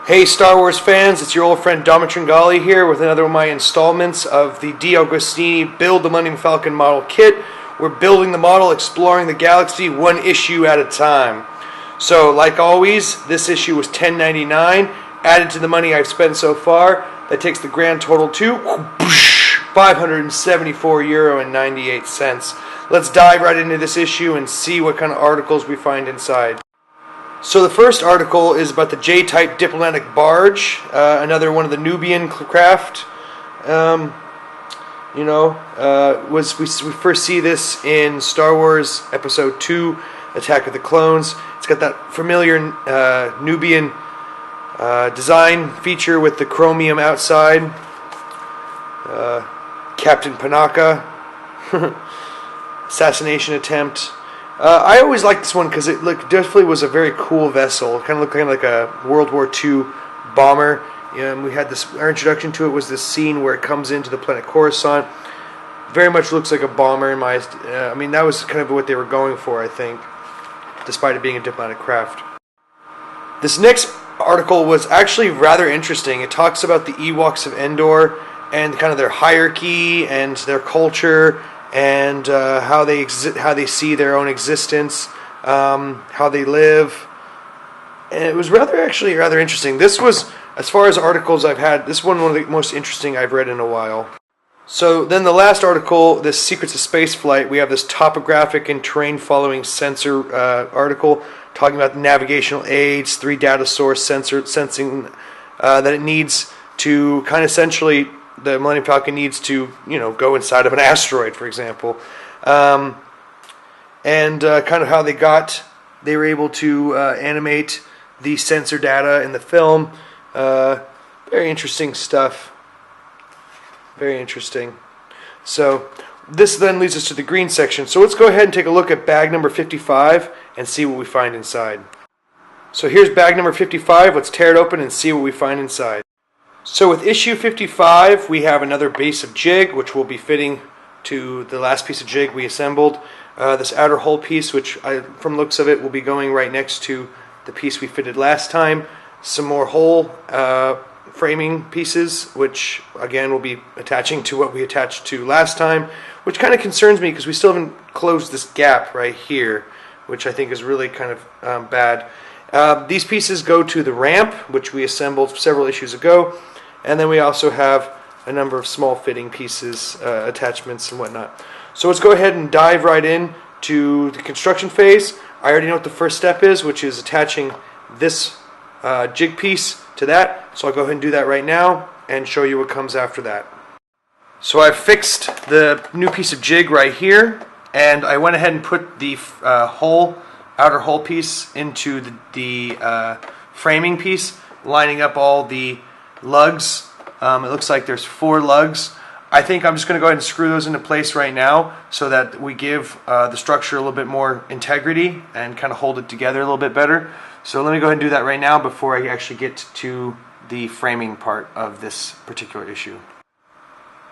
Hey Star Wars fans, it's your old friend Dom Tringali here with another of my installments of the D. Agostini Build the Millennium Falcon model kit. We're building the model, exploring the galaxy, one issue at a time. So, like always, this issue was $10.99. Added to the money I've spent so far, that takes the grand total to €574.98. Let's dive right into this issue and see what kind of articles we find inside. So the first article is about the J-type diplomatic barge, another one of the Nubian craft. We first see this in Star Wars Episode 2, Attack of the Clones. It's got that familiar Nubian design feature with the chromium outside. Captain Panaka, assassination attempt. I always liked this one because it definitely was a very cool vessel. It kind of looked like a World War II bomber. We had this. Our introduction to it was this scene where it comes into the planet Coruscant. Very much looks like a bomber in my. That was kind of what they were going for, I think, despite it being a diplomatic craft. This next article was actually rather interesting. It talks about the Ewoks of Endor and kind of their hierarchy and their culture. And how they see their own existence, how they live, and it was rather interesting. This was, as far as articles I've had, this one of the most interesting I've read in a while. So then the last article, this Secrets of Space Flight, we have this topographic and terrain following sensor article talking about the navigational aids, 3 data source sensing that it needs to kind of essentially. The Millennium Falcon needs to, go inside of an asteroid, for example, and kind of how they were able to animate the sensor data in the film. Very interesting stuff. Very interesting. So this then leads us to the green section. So let's go ahead and take a look at bag number 55 and see what we find inside. So here's bag number 55. Let's tear it open and see what we find inside. So with issue 55, we have another base of jig, which will be fitting to the last piece of jig we assembled. This outer hull piece, which from looks of it will be going right next to the piece we fitted last time. Some more hull framing pieces, which again will be attaching to what we attached to last time, which kind of concerns me because we still haven't closed this gap right here, which I think is really kind of bad. These pieces go to the ramp, which we assembled several issues ago. And then we also have a number of small fitting pieces, attachments and whatnot. So let's go ahead and dive right in to the construction phase. I already know what the first step is, which is attaching this jig piece to that. So I'll go ahead and do that right now and show you what comes after that. So I've fixed the new piece of jig right here, and I went ahead and put the outer hull piece into the framing piece, lining up all the lugs. It looks like there's 4 lugs. I think I'm just going to go ahead and screw those into place right now so that we give the structure a little bit more integrity and kind of hold it together a little bit better. So let me go ahead and do that right now before I actually get to the framing part of this particular issue.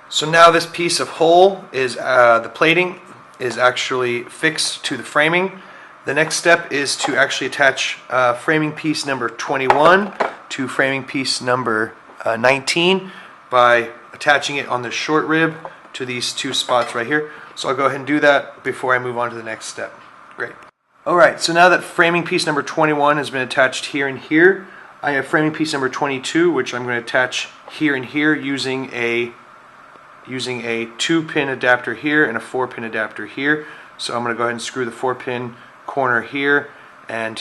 So now this piece of hull is the plating is actually fixed to the framing. The next step is to actually attach framing piece number 21 to framing piece number 19 by attaching it on the short rib to these 2 spots right here. So I'll go ahead and do that before I move on to the next step. Great. Alright, so now that framing piece number 21 has been attached here and here, I have framing piece number 22, which I'm going to attach here and here using a 2-pin adapter here and a 4-pin adapter here. So I'm going to go ahead and screw the 4-pin corner here, and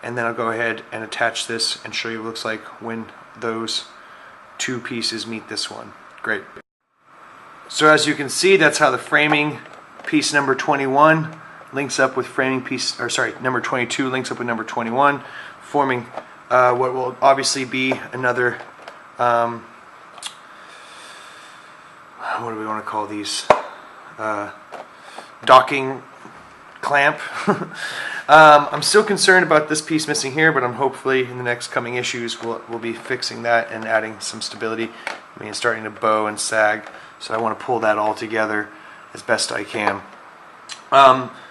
then I'll go ahead and attach this and show you what it looks like when those 2 pieces meet this one. Great. So as you can see, that's how the framing piece number 21 links up with number 22 links up with number 21, forming what will obviously be another what do we want to call these? Docking clamp. I'm still concerned about this piece missing here, but I'm hopefully in the next coming issues we'll be fixing that and adding some stability. It's starting to bow and sag, so I want to pull that all together as best I can.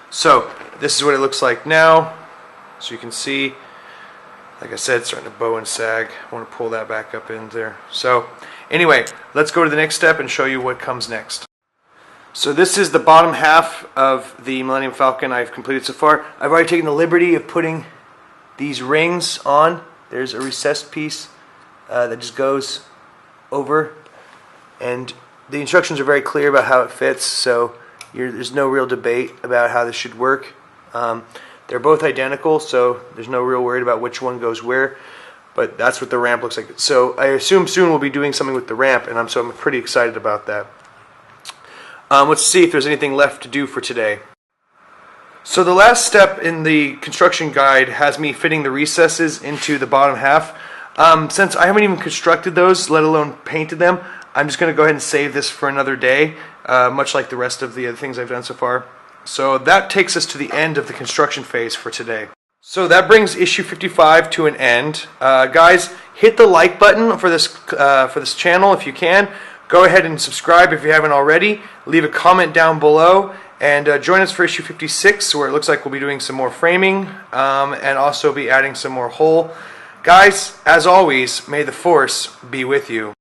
So this is what it looks like now. So you can see like I said, it's starting to bow and sag. I want to pull that back up in there. So anyway, let's go to the next step and show you what comes next. So this is the bottom half of the Millennium Falcon I've completed so far. I've already taken the liberty of putting these rings on. There's a recessed piece that just goes over, and the instructions are very clear about how it fits, so there's no real debate about how this should work. They're both identical, so there's no real worry about which one goes where, but that's what the ramp looks like. So I assume soon we'll be doing something with the ramp, and I'm pretty excited about that. Let's see if there's anything left to do for today. So the last step in the construction guide has me fitting the recesses into the bottom half. Since I haven't even constructed those, let alone painted them, I'm just going to go ahead and save this for another day, much like the rest of the other things I've done so far. So that takes us to the end of the construction phase for today. So that brings issue 55 to an end. Guys, hit the like button for this channel if you can. Go ahead and subscribe if you haven't already. Leave a comment down below. And join us for issue 56, where it looks like we'll be doing some more framing and also be adding some more hull. Guys, as always, may the Force be with you.